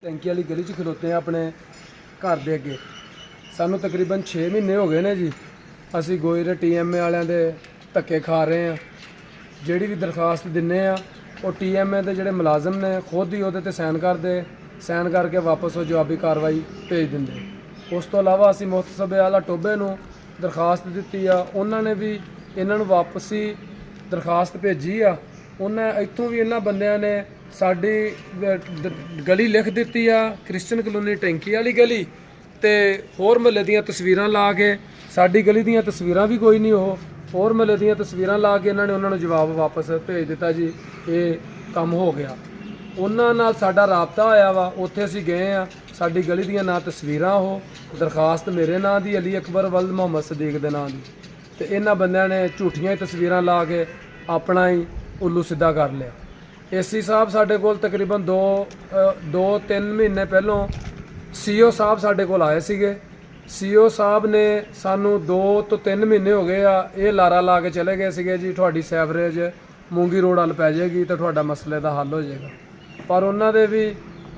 टैंकी वाली गली च खलोते हैं अपने घर के अगे। सानू तकरीबन 6 महीने हो गए ने जी। असी गोयरे TMA वालियां दे धक्के खा रहे हैं। जिहड़ी भी दरखास्त दिन्ने आ वो TMA के जिहड़े मुलाजम ने खुद ही उहदे ते साइन करके वापस वो जवाबी कार्रवाई भेज देंगे। उस तो इलावा असी मुहतसबे आला टोबे नूं दरखास्त दित्ती आ, उन्होंने भी इन्हां नूं वापसी दरखास्त भेजी आ। उन्हें इत्थों भी इन्हां बंदियां ने साडी गली लिख दित्ती आ, क्रिश्चन कलोनी टैंकी वाली गली, ते होर महल्ले दीयां तस्वीरां ला के, साडी गली दीयां तस्वीरां भी कोई नहीं, वो होर महल्ले दीयां तस्वीरां ला के इन्होंने उन्होंने जवाब वापस भेज दिता जी ये काम हो गया। उन्हां नाल साडा राबता होया वा, उत्थे असीं गए आ, साडी गली दीयां ना तस्वीरां, वो दरखास्त मेरे नां दी अली अकबर वल्द मोहम्मद सदीक दे नां दी, ते इन्हां बंदियां ने झूठियां ही तस्वीरां ला के अपना ही उल्लू सीधा कर लिया। AC साहब साढ़े कोल तकरीबन दो तीन महीने पहलों CO साहब साढ़े कोल आए सीगे। CO साहब ने सानू 2 तो 3 महीने हो गए आ ये लारा ला के चले गए सीगे जी तुहाडी सैवरेज मूंगी रोड हल पै जाएगी तो तुहाडा मसले दा हल हो जाएगा। पर उन्हां दे भी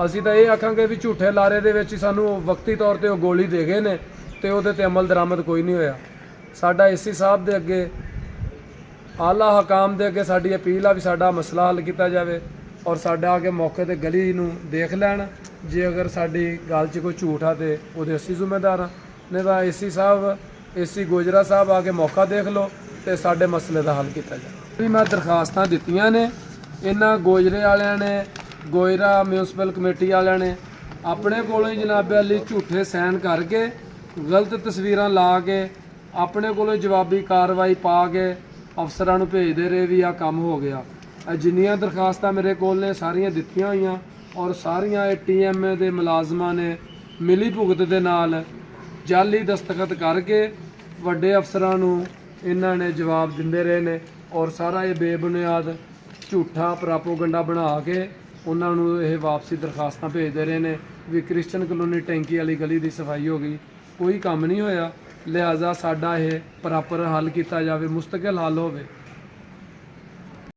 असीं तां ये आखांगे भी झूठे लारे दे विच सानू वक्ती तौर ते गोली दे गए ने ते उहदे ते अमल दरामद कोई नहीं होया। साडा AC साहब दे अगे आला हकाम दे अगे साडी अपील आ भी साडा मसला हल किया जाए और साडा आके मौके ते गली नूं देख लैण, जे अगर साडी गल च कोई झूठ आ ते उहदे असीं जिम्मेदार हाँ, नहीं तां AC साहब AC गोजरा साहब आके मौका देख लो ते साडे मसले दा हल किया जाए। मैं दरखास्तां दित्तियां ने, इन्हां गोजरे वालियां ने, गोयरा म्यूनसिपल कमेटी वालियां ने अपने कोलों ही जनाबे अली झूठे साइन करके गलत तस्वीरां ला के अपने कोलों जवाबी कार्रवाई पा के अफसरां नूं भेजदे रहे भी आ काम हो गया। जिन्नियां दरखास्तां मेरे कोल ने सारियां दित्तियां होईयां और सारियां TMA दे मुलाजमां ने मिली भुगत दे नाल जाली दस्तखत करके वड्डे अफसरां नूं इन्हां ने जवाब दिंदे रहे ने और सारा ये बेबुनियाद झूठा प्रापोगंडा बना के उन्हां नूं ये वापसी दरखास्तां भेजदे रहे ने भी क्रिश्चन कलोनी टैंकी वाली गली दी सफाई हो गई, कोई काम नहीं होया। लिहाजा साडा ये प्रॉपर हल किया जाए, मुस्तकिल हल होवे।